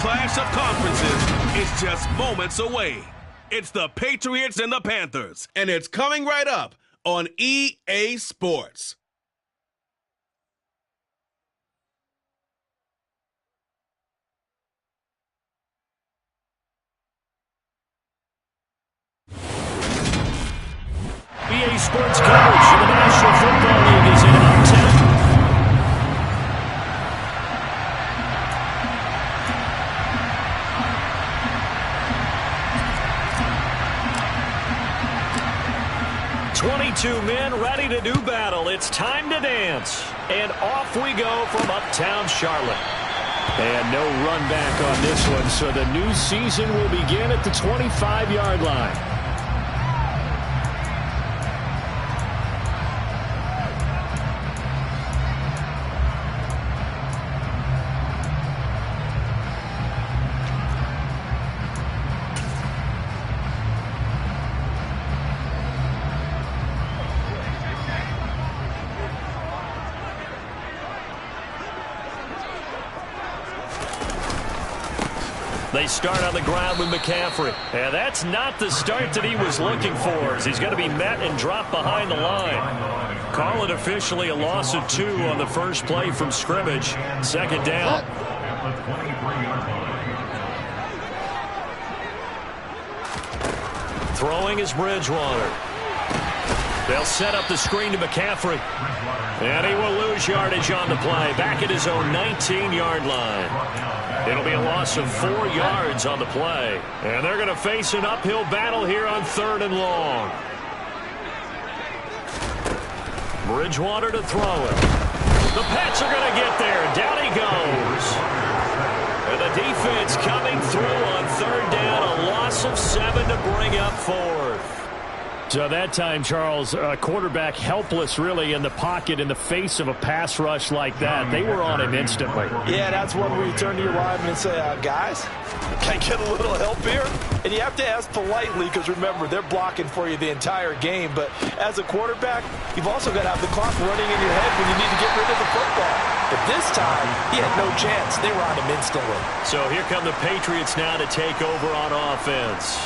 Clash of conferences is just moments away. It's the Patriots and the Panthers, and it's coming right up on EA Sports. EA Sports coverage for the National Football League is in Uptown. Two men ready to do battle. It's time to dance. And off we go from Uptown Charlotte. And no run back on this one, so the new season will begin at the 25-yard line. They start on the ground with McCaffrey. And that's not the start that he was looking for, as he's going to be met and dropped behind the line. Call it officially a loss of 2 on the first play from scrimmage. Second down. Throwing is Bridgewater. They'll set up the screen to McCaffrey. And he will lose yardage on the play, back at his own 19-yard line. It'll be a loss of 4 yards on the play. And they're going to face an uphill battle here on 3rd and long. Bridgewater to throw it. The Pats are going to get there. Down he goes. And the defense coming through on 3rd down. A loss of 7 to bring up 4th. So that time, Charles, quarterback helpless really in the pocket in the face of a pass rush like that. They were on him instantly. Yeah, that's one where you turn to your lineman and say, guys, can I get a little help here? And you have to ask politely because, remember, they're blocking for you the entire game. But as a quarterback, you've also got to have the clock running in your head when you need to get rid of the football. But this time, he had no chance. They were on him instantly. So here come the Patriots now to take over on offense.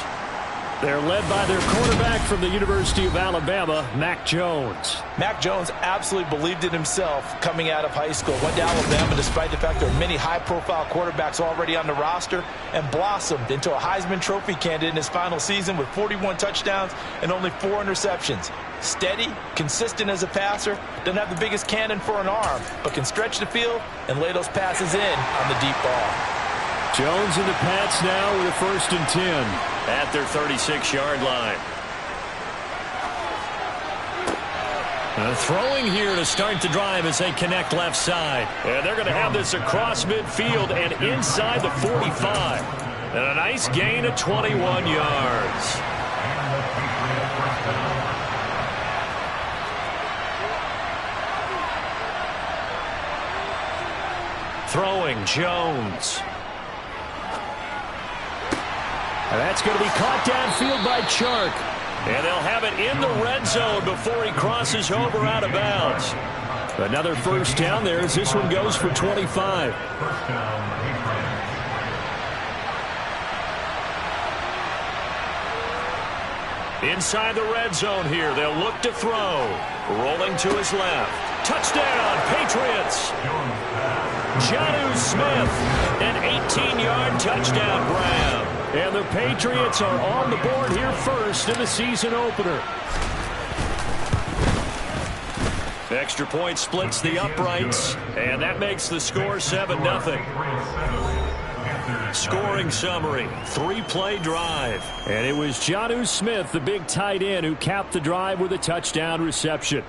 They're led by their quarterback from the University of Alabama, Mac Jones. Mac Jones absolutely believed in himself coming out of high school. Went to Alabama despite the fact there are many high-profile quarterbacks already on the roster and blossomed into a Heisman Trophy candidate in his final season with 41 touchdowns and only 4 interceptions. Steady, consistent as a passer, doesn't have the biggest cannon for an arm, but can stretch the field and lay those passes in on the deep ball. Jones and the Pats now with a 1st and 10 at their 36-yard line. Throwing here to start the drive as they connect left side. And they're going to have this across midfield and inside the 45. And a nice gain of 21 yards. Throwing, Jones. And that's going to be caught downfield by Chark. And they'll have it in the red zone before he crosses over out of bounds. Another 1st down there as this one goes for 25. Inside the red zone here, they'll look to throw. Rolling to his left. Touchdown, Patriots! Jonnu Smith, an 18-yard touchdown grab. And the Patriots are on the board here first in the season opener. Extra point splits the uprights, and that makes the score 7-0. Scoring summary, 3-play drive. And it was Jonnu Smith, the big tight end, who capped the drive with a touchdown reception.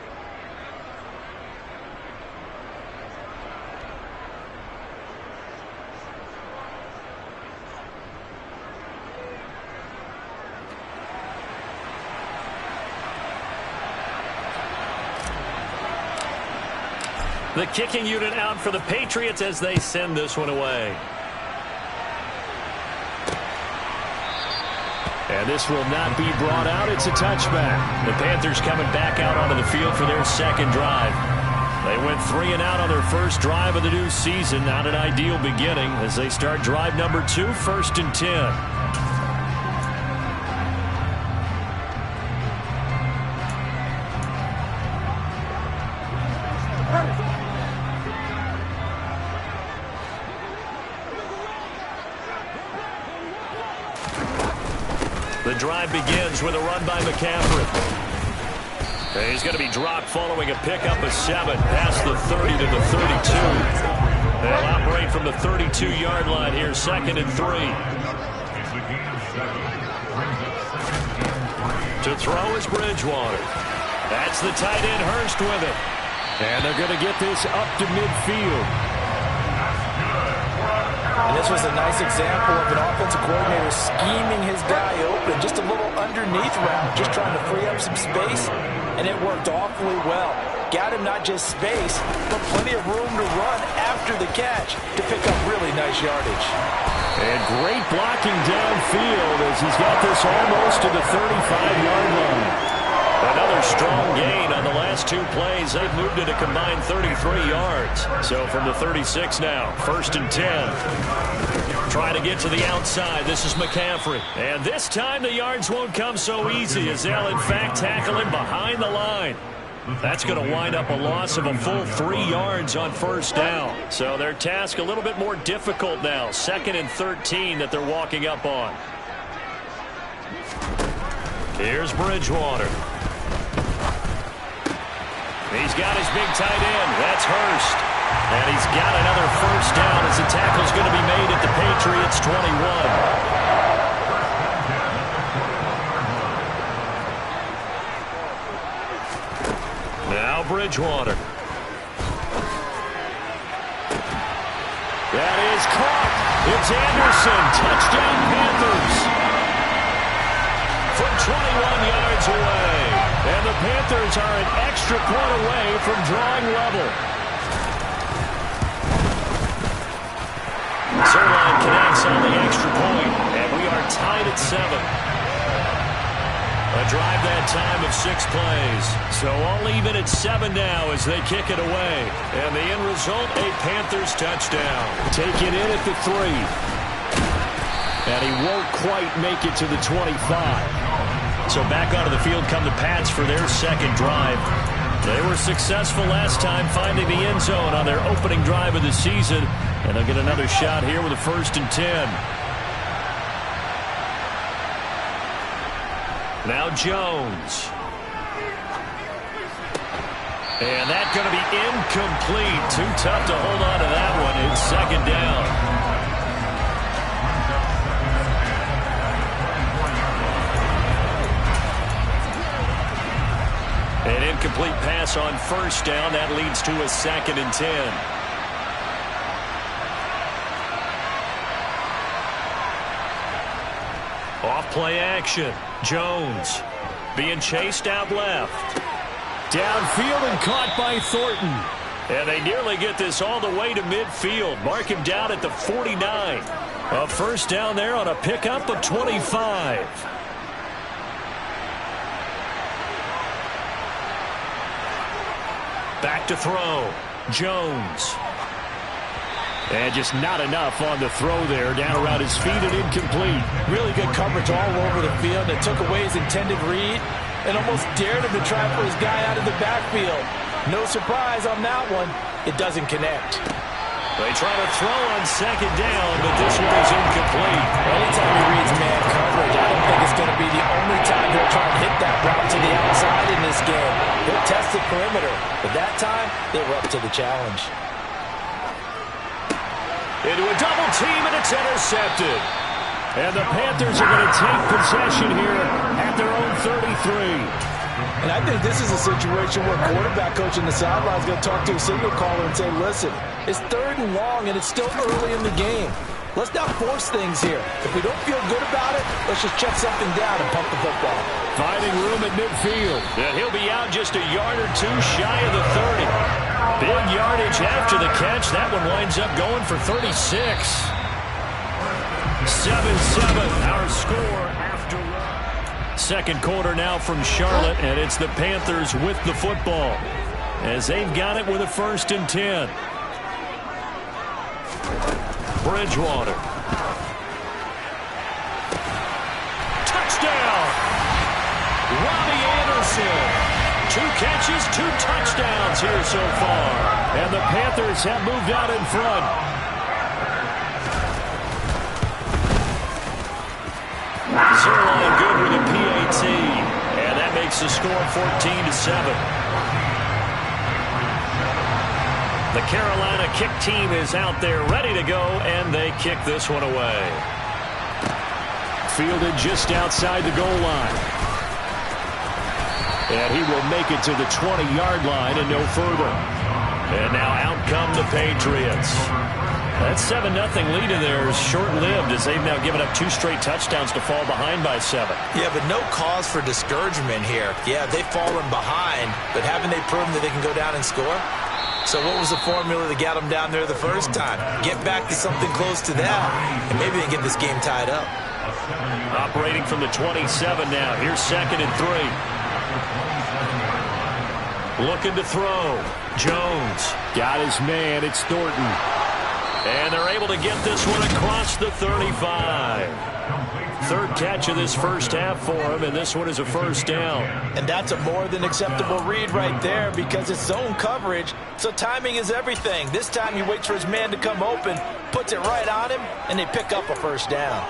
The kicking unit out for the Patriots as they send this one away. And this will not be brought out. It's a touchback. The Panthers coming back out onto the field for their second drive. They went 3 and out on their first drive of the new season. Not an ideal beginning as they start drive number 2, 1st and 10. The drive begins with a run by McCaffrey. He's going to be dropped following a pickup of 7 past the 30 to the 32. They'll operate from the 32-yard line here, 2nd and 3. To throw is Bridgewater. That's the tight end Hurst with it. And they're going to get this up to midfield. And this was a nice example of an offensive coordinator scheming his guy open. Just a little underneath route, just trying to free up some space. And it worked awfully well. Got him not just space, but plenty of room to run after the catch to pick up really nice yardage. And great blocking downfield as he's got this almost to the 35-yard line. Another strong gain on the last 2 plays. They've moved it a combined 33 yards. So from the 36 now, 1st and 10. Trying to get to the outside. This is McCaffrey. And this time the yards won't come so easy as they'll in fact tackle him behind the line. That's going to wind up a loss of a full 3 yards on 1st down. So their task a little bit more difficult now. 2nd and 13 that they're walking up on. Here's Bridgewater. He's got his big tight end. That's Hurst. And he's got another 1st down as the tackle's going to be made at the Patriots' 21. Now Bridgewater. That is caught. It's Anderson. Touchdown Panthers. From 21 yards away. And the Panthers are an extra point away from drawing level. Zerline connects on the extra point, and we are tied at 7. A drive that time of 6 plays. So all even at 7 now as they kick it away. And the end result, a Panthers touchdown. Taken in at the 3. And he won't quite make it to the 25. So back onto the field come the Pats for their 2nd drive. They were successful last time finding the end zone on their opening drive of the season. And they'll get another shot here with a 1st and 10. Now Jones. And that's going to be incomplete. Too tough to hold on to that one. It's 2nd down. An incomplete pass on 1st down. That leads to a 2nd and 10. Off play action. Jones being chased out left. Downfield and caught by Thornton. And they nearly get this all the way to midfield. Mark him down at the 49. A 1st down there on a pickup of 25. Back to throw. Jones. And just not enough on the throw there. Down around his feet and incomplete. Really good coverage all over the field. It took away his intended read and almost dared him to try for his guy out of the backfield. No surprise on that one. It doesn't connect. They try to throw on 2nd down, but this one is incomplete. Anytime he reads man coverage, I don't think it's going to be the only time he'll try to hit that route to the outside in this game. He'll test the perimeter, but that time, they were up to the challenge. Into a double team, and it's intercepted. And the Panthers are going to take possession here at their own 33. And I think this is a situation where quarterback coach in the sideline is going to talk to a signal caller and say, listen, it's 3rd and long, and it's still early in the game. Let's not force things here. If we don't feel good about it, let's just check something down and pump the football. Finding room at midfield. And he'll be out just a yard or 2 shy of the 30. Big yardage after the catch. That one winds up going for 36. 7-7, our score after one. 2nd quarter now from Charlotte, and it's the Panthers with the football. as they've got it with a 1st and 10. Bridgewater. Touchdown! Robbie Anderson. 2 catches, 2 touchdowns here so far. And the Panthers have moved out in front. Zerline good with a PAT. And that makes the score 14-7. The Carolina kick team is out there ready to go, and they kick this one away. Fielded just outside the goal line. And he will make it to the 20-yard line and no further. And now out come the Patriots. That 7-0 lead of theirs short-lived as they've now given up 2 straight touchdowns to fall behind by 7. Yeah, but no cause for discouragement here. Yeah, they've fallen behind, but haven't they proven that they can go down and score? So what was the formula that got them down there the first time? Get back to something close to that, and maybe they can get this game tied up. Operating from the 27 now. Here's 2nd and 3. Looking to throw. Jones got his man. It's Thornton. And they're able to get this one across the 35. 3rd catch of this first half for him, and this one is a 1st down. And that's a more than acceptable read right there because it's zone coverage, so timing is everything. This time he waits for his man to come open, puts it right on him, and they pick up a 1st down.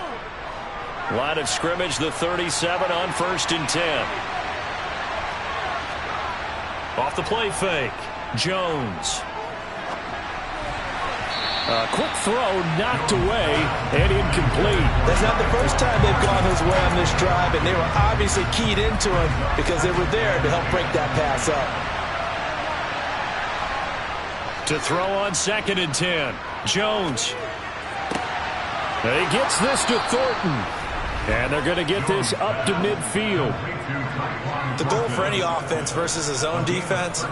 Line of scrimmage, the 37 on 1st and 10. Off the play fake. Jones. A quick throw knocked away and incomplete. That's not the first time they've gone his way on this drive, and they were obviously keyed into him because they were there to help break that pass up. To throw on 2nd and 10. Jones. He gets this to Thornton. And they're going to get this up to midfield. The goal for any offense versus a zone defense,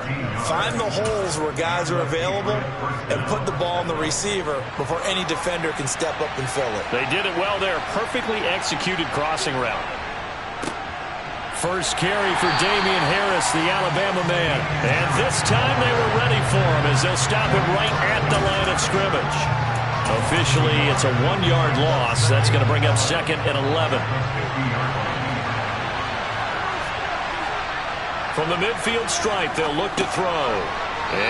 find the holes where guys are available and put the ball in the receiver before any defender can step up and fill it. They did it well there. Perfectly executed crossing route. First carry for Damian Harris, the Alabama man. And this time they were ready for him as they'll stop him right at the line of scrimmage. Officially, it's a 1-yard loss. That's going to bring up 2nd and 11. From the midfield stripe, they'll look to throw.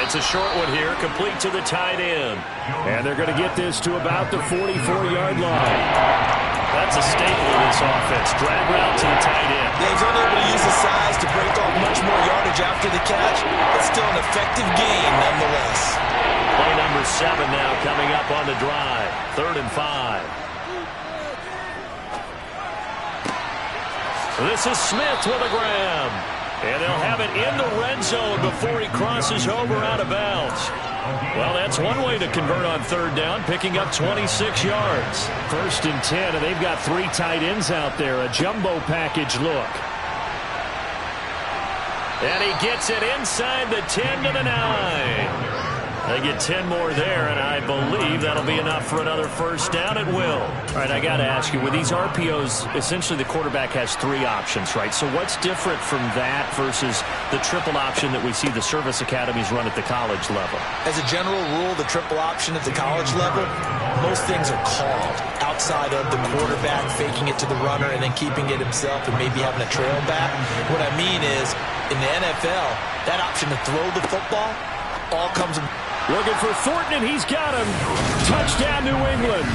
It's a short one here, complete to the tight end. And they're going to get this to about the 44-yard line. That's a staple of this offense. Drag route to the tight end. Yeah, he's only able to use his size to break off much more yardage after the catch, but still an effective gain nonetheless. Play number 7 now coming up on the drive. 3rd and 5. This is Smith with a grab. And they'll have it in the red zone before he crosses over out of bounds. Well, that's one way to convert on 3rd down, picking up 26 yards. 1st and 10, and they've got 3 tight ends out there. A jumbo package look. And he gets it inside the 10 to the 9. They get 10 more there, and I believe that'll be enough for another 1st down at will. All right, I got to ask you, with these RPOs, essentially the quarterback has 3 options, right? So what's different from that versus the triple option that we see the service academies run at the college level? As a general rule, the triple option at the college level, most things are called outside of the quarterback faking it to the runner and then keeping it himself and maybe having a trail back. What I mean is, in the NFL, that option to throw the football all comes... Looking for Thornton, and he's got him. Touchdown, New England.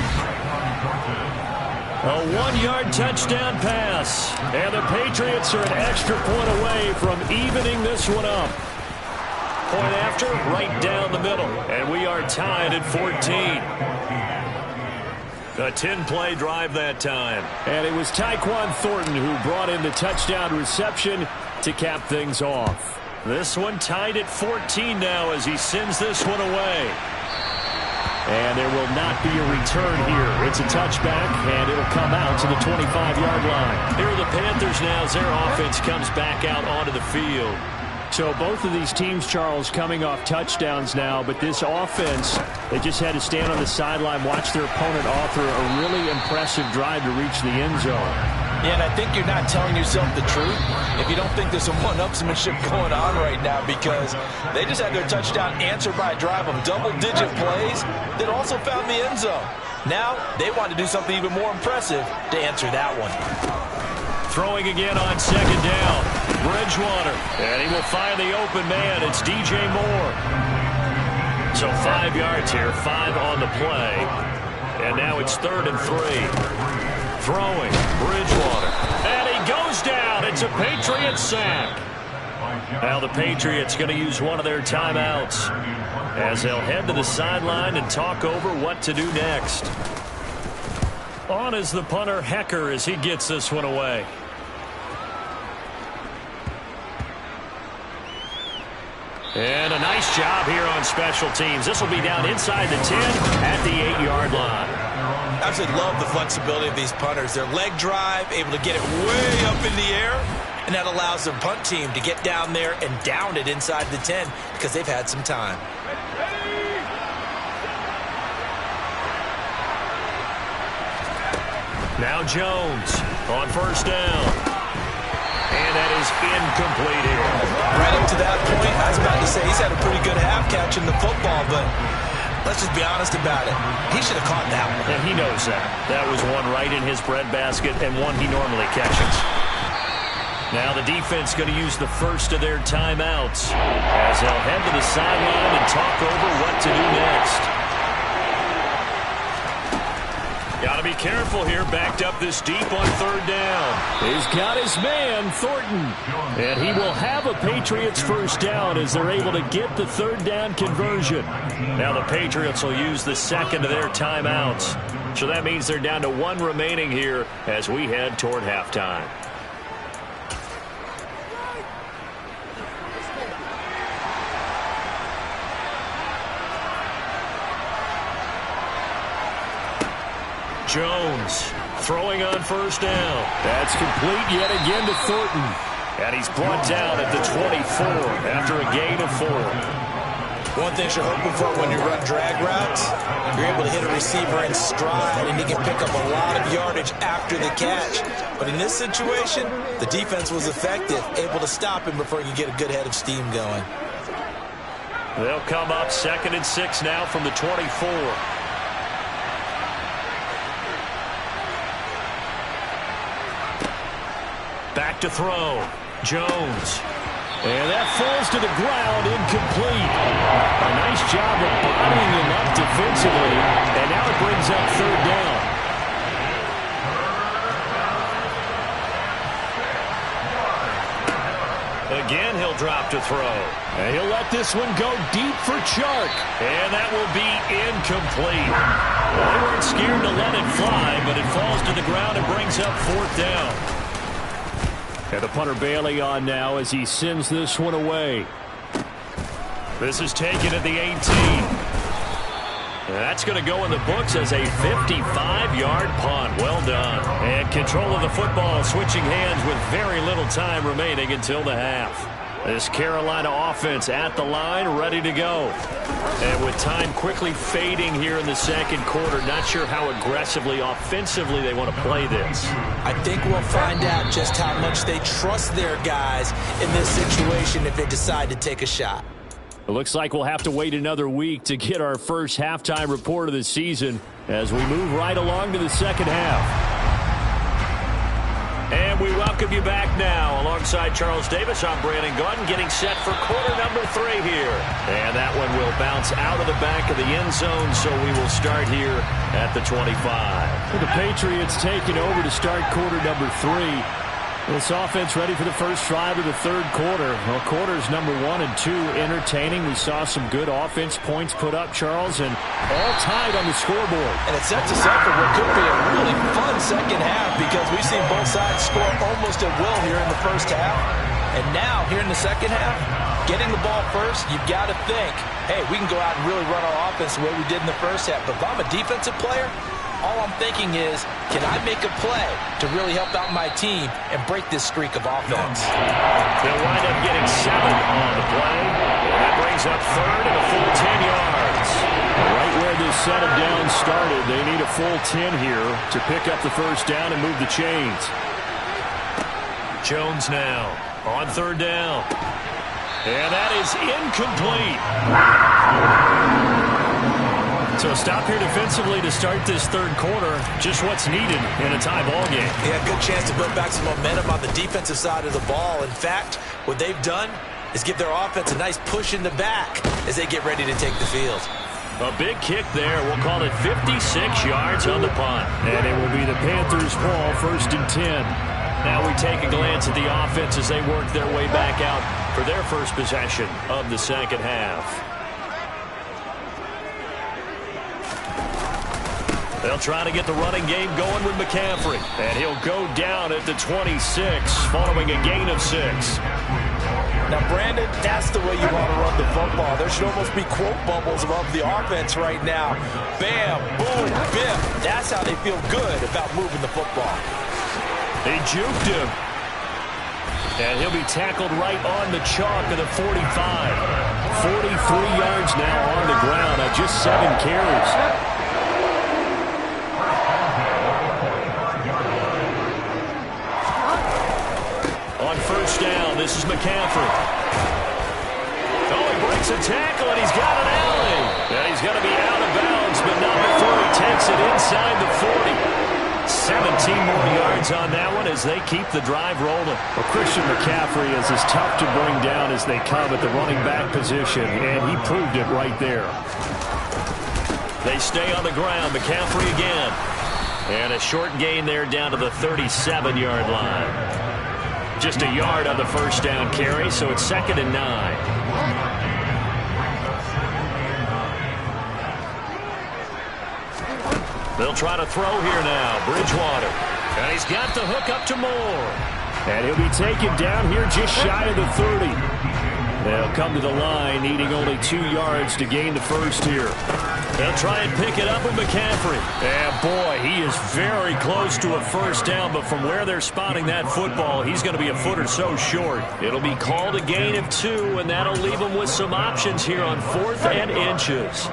A 1-yard touchdown pass. And the Patriots are an extra point away from evening this one up. Point after, right down the middle. And we are tied at 14. A 10-play drive that time. And it was Tyquan Thornton who brought in the touchdown reception to cap things off. This one tied at 14 now as he sends this one away. And there will not be a return here. It's a touchback, and it'll come out to the 25-yard line. Here are the Panthers now as their offense comes back out onto the field. So both of these teams, Charles, coming off touchdowns now, but this offense, they just had to stand on the sideline, watch their opponent author a really impressive drive to reach the end zone. Yeah, and I think you're not telling yourself the truth if you don't think there's some one-upsmanship going on right now, because they just had their touchdown answered by a drive of double-digit plays that also found the end zone. Now they want to do something even more impressive to answer that one. Throwing again on second down. Bridgewater. And he will find the open man. It's DJ Moore. So 5 yards here, 5 on the play. And now it's 3rd and 3. Throwing, Bridgewater, and he goes down. It's a Patriots sack. Now the Patriots going to use one of their timeouts as they'll head to the sideline and talk over what to do next. On is the punter, Hecker, as he gets this one away. And a nice job here on special teams. This will be down inside the 10 at the 8-yard line. I absolutely love the flexibility of these punters. Their leg drive, able to get it way up in the air, and that allows their punt team to get down there and down it inside the 10 because they've had some time. Now Jones on first down. And that is incomplete here. Right up to that point, I was about to say he's had a pretty good half catching the football, but let's just be honest about it. He should have caught that one. And he knows that. That was one right in his breadbasket and one he normally catches. Now the defense going to use the first of their timeouts as they'll head to the sideline and talk over what to do next. Got to be careful here, backed up this deep on 3rd down. He's got his man, Thornton. And he will have a Patriots first down as they're able to get the 3rd down conversion. Now the Patriots will use the second of their timeouts. So that means they're down to 1 remaining here as we head toward halftime. Jones throwing on first down. That's complete yet again to Thornton. And he's brought down at the 24 after a gain of 4. One thing you're hoping for when you run drag routes, you're able to hit a receiver in stride and he can pick up a lot of yardage after the catch. But in this situation, the defense was effective, able to stop him before he could get a good head of steam going. They'll come up 2nd and 6 now from the 24. Back to throw. Jones. And that falls to the ground, incomplete. A nice job of bodying him up defensively. And now it brings up 3rd down. Again, he'll drop to throw. And he'll let this one go deep for Chark. And that will be incomplete. Well, they weren't scared to let it fly, but it falls to the ground and brings up 4th down. And the punter Bailey on now as he sends this one away. This is taken at the 18. That's going to go in the books as a 55-yard punt. Well done. And control of the football switching hands with very little time remaining until the half. This Carolina offense at the line, ready to go. And with time quickly fading here in the 2nd quarter, not sure how aggressively, offensively they want to play this. I think we'll find out just how much they trust their guys in this situation if they decide to take a shot. It looks like we'll have to wait another week to get our first halftime report of the season as we move right along to the 2nd half. And we welcome you back now. Alongside Charles Davis, I'm Brandon Gaudin, getting set for quarter number 3 here. And that one will bounce out of the back of the end zone, so we will start here at the 25. The Patriots taking over to start quarter number 3. This offense ready for the first drive of the 3rd quarter. Well, quarters number 1 and 2 entertaining. We saw some good offense points put up, Charles, and all tied on the scoreboard. And it sets us up for what could be a really fun 2nd half because we've seen both sides score almost at will here in the first half. And now, here in the 2nd half, getting the ball first, you've got to think, hey, we can go out and really run our offense the way we did in the first half. But if I'm a defensive player, All I'm thinking is, can I make a play to really help out my team and break this streak of offense? They'll wind up getting 7 on the play. And that brings up third and a full 10 yards. Right where this set of downs started, they need a full 10 here to pick up the first down and move the chains. Jones now on third down. And that is incomplete. So stop here defensively to start this third quarter. Just what's needed in a tie ball game. Yeah, good chance to build back some momentum on the defensive side of the ball. In fact, what they've done is give their offense a nice push in the back as they get ready to take the field. A big kick there. We'll call it 56 yards on the punt. And it will be the Panthers' ball, 1st and 10. Now we take a glance at the offense as they work their way back out for their first possession of the second half. They'll try to get the running game going with McCaffrey. And he'll go down at the 26 following a gain of 6. Now, Brandon, that's the way you want to run the football. There should almost be quote bubbles above the offense right now. Bam, boom, bim. That's how they feel good about moving the football. They juked him. And he'll be tackled right on the chalk of the 45. 43 yards now on the ground on just 7 carries. On first down, this is McCaffrey. Oh, he breaks a tackle, and he's got an alley. And he's going to be out of bounds, but not before he takes it inside the 40. 17 more yards on that one as they keep the drive rolling. Well, Christian McCaffrey is as tough to bring down as they come at the running back position, and he proved it right there. They stay on the ground. McCaffrey again. And a short gain there down to the 37-yard line. Just a yard on the first down carry, so it's 2nd and 9. They'll try to throw here now. Bridgewater. And he's got the hook up to Moore. And he'll be taken down here just shy of the 30. They'll come to the line, needing only 2 yards to gain the first here. They'll try and pick it up with McCaffrey. And boy, he is very close to a first down, but from where they're spotting that football, he's going to be a foot or so short. It'll be called a gain of 2, and that'll leave them with some options here on 4th and inches.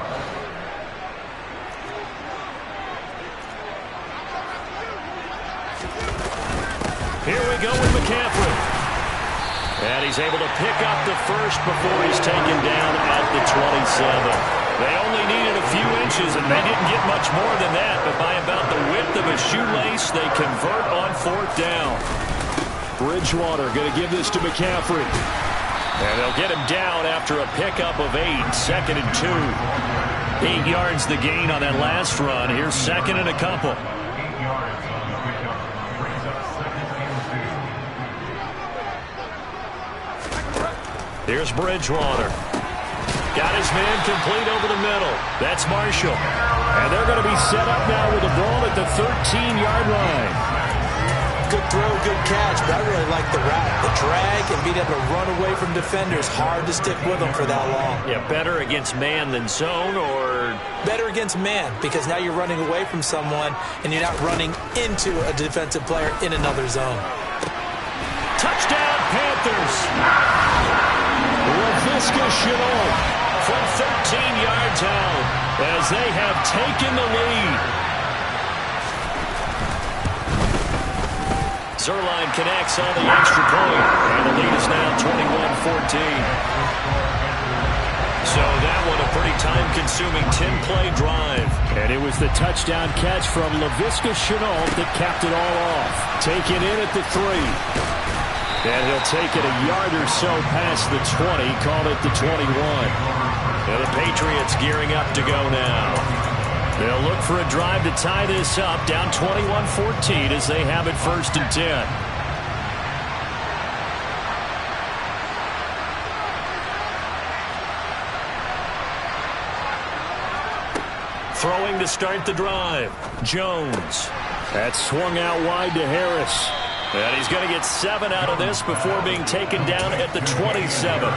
Here we go with McCaffrey. And he's able to pick up the first before he's taken down at the 27. They only needed a few inches, and they didn't get much more than that. But by about the width of a shoelace, they convert on 4th down. Bridgewater going to give this to McCaffrey. And they'll get him down after a pickup of 8, 2nd and 2. 8 yards the gain on that last run. Here's 2nd and a couple. Here's Bridgewater. Got his man complete over the middle. That's Marshall. And they're going to be set up now with the ball at the 13-yard line. Good throw, good catch, but I really like the route. The drag and being able to run away from defenders. Hard to stick with them for that long. Yeah, better against man than zone, or? Better against man, because now you're running away from someone and you're not running into a defensive player in another zone. Touchdown, Panthers! LaVisca Chenault from 13 yards out as they have taken the lead. Zerline connects on the extra point, and the lead is now 21-14. So that one a pretty time-consuming 10-play drive. And it was the touchdown catch from LaVisca Chenault that capped it all off. Taken in at the 3. And he'll take it a yard or so past the 20, call it the 21. And the Patriots gearing up to go now. They'll look for a drive to tie this up, down 21-14 as they have it 1st and 10. Throwing to start the drive, Jones. That swung out wide to Harris. And he's going to get 7 out of this before being taken down at the 27.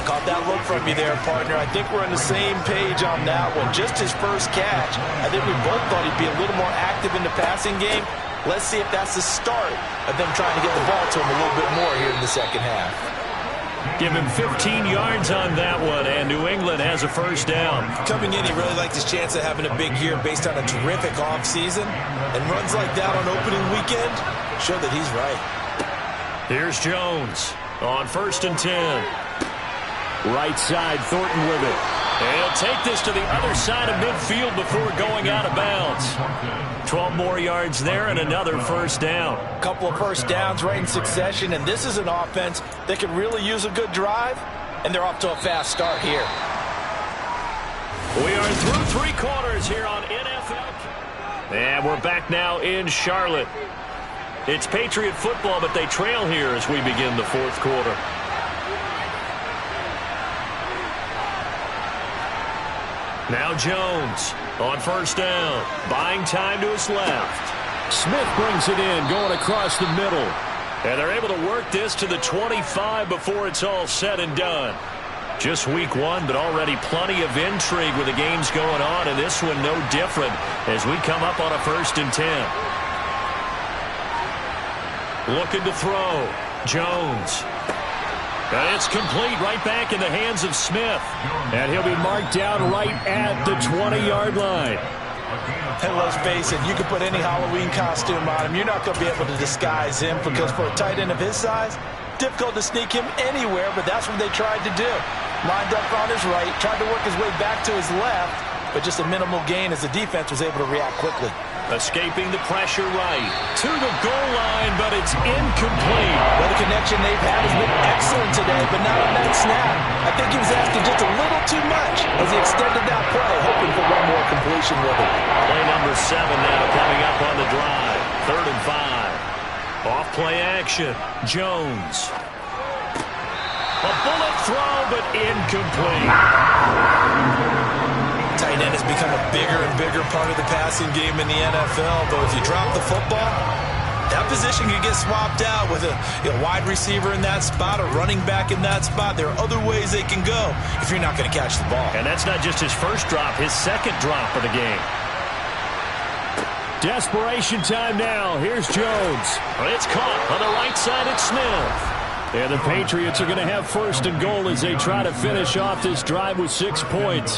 Caught that look from you there, partner. I think we're on the same page on that one. Just his first catch. I think we both thought he'd be a little more active in the passing game. Let's see if that's the start of them trying to get the ball to him a little bit more here in the second half. Give him 15 yards on that one, and New England has a first down. Coming in, he really liked his chance of having a big year based on a terrific offseason. And runs like that on opening weekend show that he's right. Here's Jones on 1st and 10. Right side, Thornton with it. And he'll take this to the other side of midfield before going out of bounds. 12 more yards there and another first down. A couple of first downs right in succession, and this is an offense that can really use a good drive, and they're off to a fast start here. We are through 3 quarters here on NFL. And we're back now in Charlotte. It's Patriot football, but they trail here as we begin the 4th quarter. Now Jones on 1st down, buying time to his left. Smith brings it in, going across the middle. And they're able to work this to the 25 before it's all said and done. Just week 1, but already plenty of intrigue with the games going on, and this one no different as we come up on a 1st and 10. Looking to throw. Jones. And it's complete right back in the hands of Smith. And he'll be marked down right at the 20-yard line. And let's face it, you can put any Halloween costume on him. You're not going to be able to disguise him because for a tight end of his size, difficult to sneak him anywhere, but that's what they tried to do. Lined up on his right, tried to work his way back to his left, but just a minimal gain as the defense was able to react quickly. Escaping the pressure right to the goal line, but it's incomplete. Well, the connection they've had has been excellent today, but not on that snap. I think he was asking just a little too much as he extended that play, hoping for one more completion with it. Play number 7 now coming up on the drive. 3rd and 5. Off play action. Jones. A bullet throw, but incomplete. Tight end has become a bigger and bigger part of the passing game in the NFL, but if you drop the football, that position can get swapped out with a wide receiver in that spot, a running back in that spot. There are other ways they can go if you're not going to catch the ball. And that's not just his first drop, his second drop of the game. Desperation time now. Here's Jones. It's caught on the right side. It's Smith. And the Patriots are going to have 1st and goal as they try to finish off this drive with 6 points.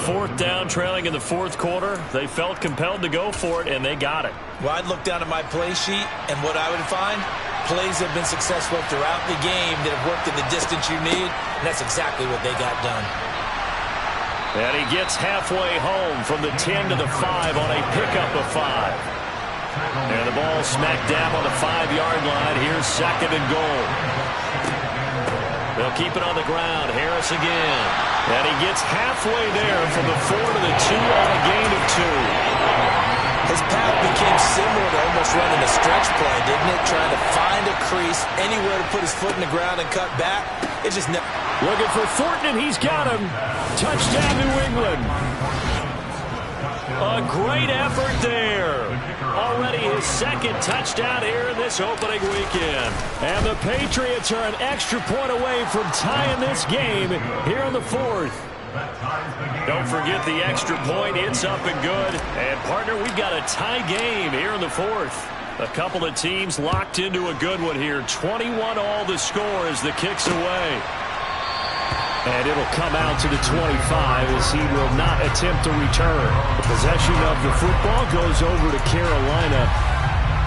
4th down, trailing in the 4th quarter. They felt compelled to go for it, and they got it. Well, I'd look down at my play sheet, and what I would find, plays have been successful throughout the game that have worked at the distance you need, and that's exactly what they got done. And he gets halfway home from the 10 to the 5 on a pickup of 5. And the ball smack dab on the 5-yard line. Here's 2nd and goal. They'll keep it on the ground. Harris again. And he gets halfway there from the 4 to the 2 on a gain of 2. His path became similar to almost running a stretch play, didn't it? Trying to find a crease, anywhere to put his foot in the ground and cut back. It just never... Looking for Thornton, and he's got him. Touchdown, New England. A great effort there. Already his 2nd touchdown here in this opening weekend. And the Patriots are an extra point away from tying this game here in the 4th. Don't forget the extra point. It's up and good. And, partner, we've got a tie game here in the 4th. A couple of teams locked into a good one here. 21 all the score as the kick's away. And it'll come out to the 25 as he will not attempt to return. The possession of the football goes over to Carolina.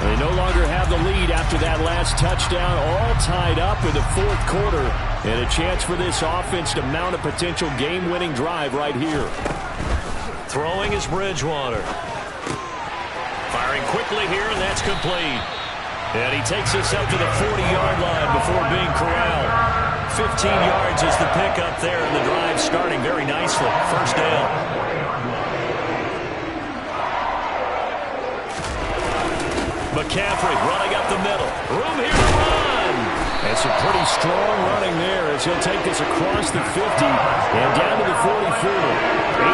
They no longer have the lead after that last touchdown, all tied up in the 4th quarter. And a chance for this offense to mount a potential game-winning drive right here. Throwing is Bridgewater. Firing quickly here, and that's complete. And he takes us up to the 40-yard line before being corralled. 15 yards is the pickup there, and the drive starting very nicely. 1st down. McCaffrey running up the middle. Room here to run. And some pretty strong running there as he'll take this across the 50 and down to the 44.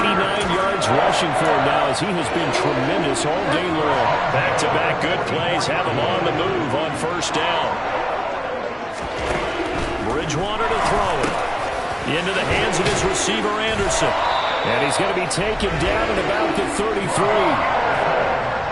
89 yards rushing for him now as he has been tremendous all day long. Back-to-back good plays have him on the move on 1st down. Bridgewater to throw it. Into the hands of his receiver, Anderson. And he's going to be taken down at about the 33.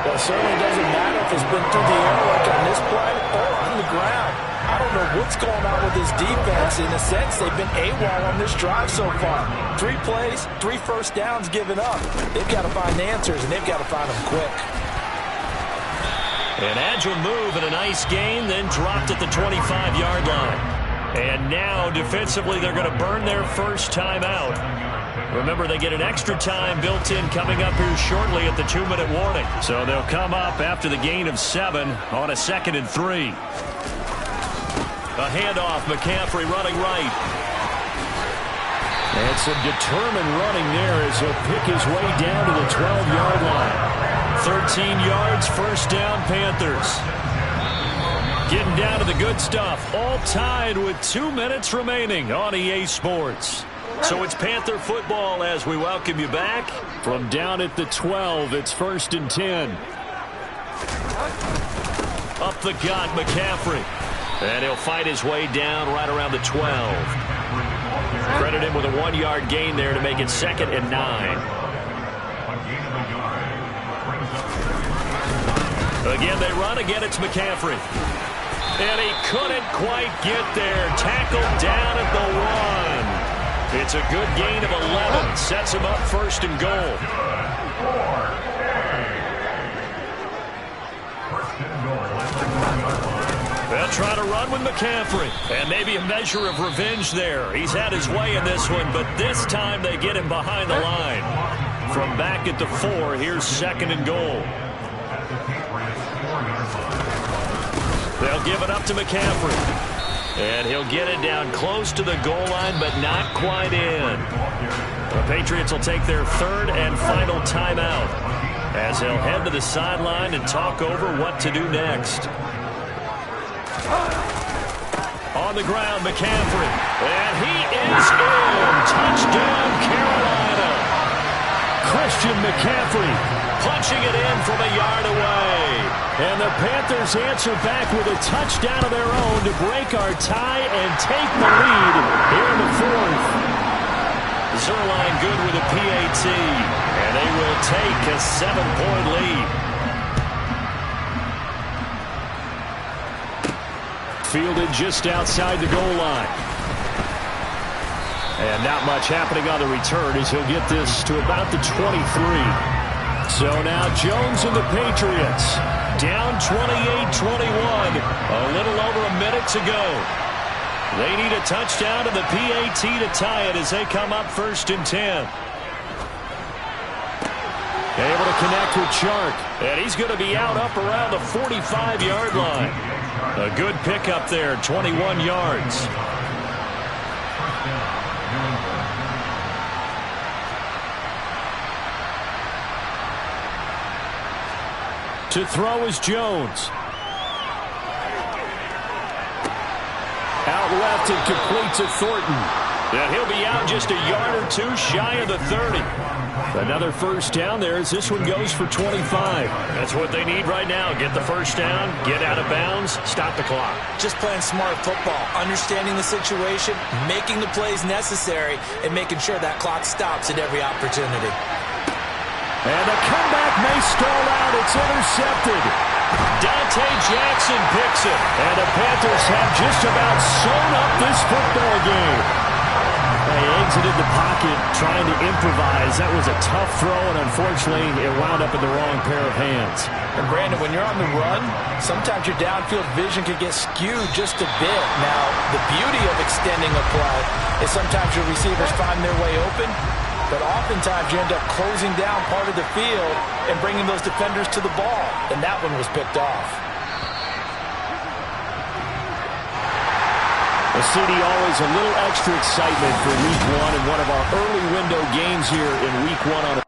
Well, it certainly doesn't matter if it's been through the air like on this play or on the ground. I don't know what's going on with this defense. In a sense, they've been AWOL on this drive so far. 3 plays, 3 first downs given up. They've got to find answers, and they've got to find them quick. An agile move and a nice gain, then dropped at the 25-yard line. And now, defensively, they're going to burn their first timeout. Remember, they get an extra time built in coming up here shortly at the 2-minute warning. So they'll come up after the gain of 7 on a 2nd and 3. A handoff, McCaffrey running right. And some determined running there as he'll pick his way down to the 12-yard line. 13 yards, first down, Panthers. Getting down to the good stuff. All tied with 2 minutes remaining on EA Sports. So it's Panther football as we welcome you back. From down at the 12, it's 1st and 10. Up the gut, McCaffrey. And he'll fight his way down right around the 12. Credit him with a 1-yard gain there to make it 2nd and 9. Again, they run. Again, it's McCaffrey. And he couldn't quite get there. Tackled down at the 1. It's a good gain of 11. Sets him up 1st and goal. They'll try to run with McCaffrey. And maybe a measure of revenge there. He's had his way in this one, but this time they get him behind the line. From back at the 4, here's 2nd and goal. They'll give it up to McCaffrey. And he'll get it down close to the goal line, but not quite in. The Patriots will take their 3rd and final timeout as they'll head to the sideline and talk over what to do next. On the ground, McCaffrey. And he is in. Touchdown, Carolina. Christian McCaffrey punching it in from a yard away. And the Panthers answer back with a touchdown of their own to break our tie and take the lead here in the 4th. Zerline good with a PAT. And they will take a 7-point lead. Fielded just outside the goal line. And not much happening on the return as he'll get this to about the 23. So now Jones and the Patriots down 28-21, a little over a minute to go. They need a touchdown and the PAT to tie it as they come up 1st and 10. Able to connect with Chark. And he's going to be out up around the 45-yard line. A good pickup there, 21 yards. To throw is Jones. Out left and complete to Thornton. And he'll be out just a yard or 2 shy of the 30. Another first down there as this one goes for 25. That's what they need right now. Get the first down, get out of bounds, stop the clock. Just playing smart football, understanding the situation, making the plays necessary, and making sure that clock stops at every opportunity. And the comeback may stall out. It's intercepted. Dante Jackson picks it. And the Panthers have just about sewn up this football game. They exited the pocket trying to improvise. That was a tough throw, and unfortunately, it wound up in the wrong pair of hands. And Brandon, when you're on the run, sometimes your downfield vision can get skewed just a bit. Now, the beauty of extending a play is sometimes your receivers find their way open, but oftentimes you end up closing down part of the field and bringing those defenders to the ball, and that one was picked off. Well, CD, always a little extra excitement for Week 1 and one of our early window games here in Week 1 on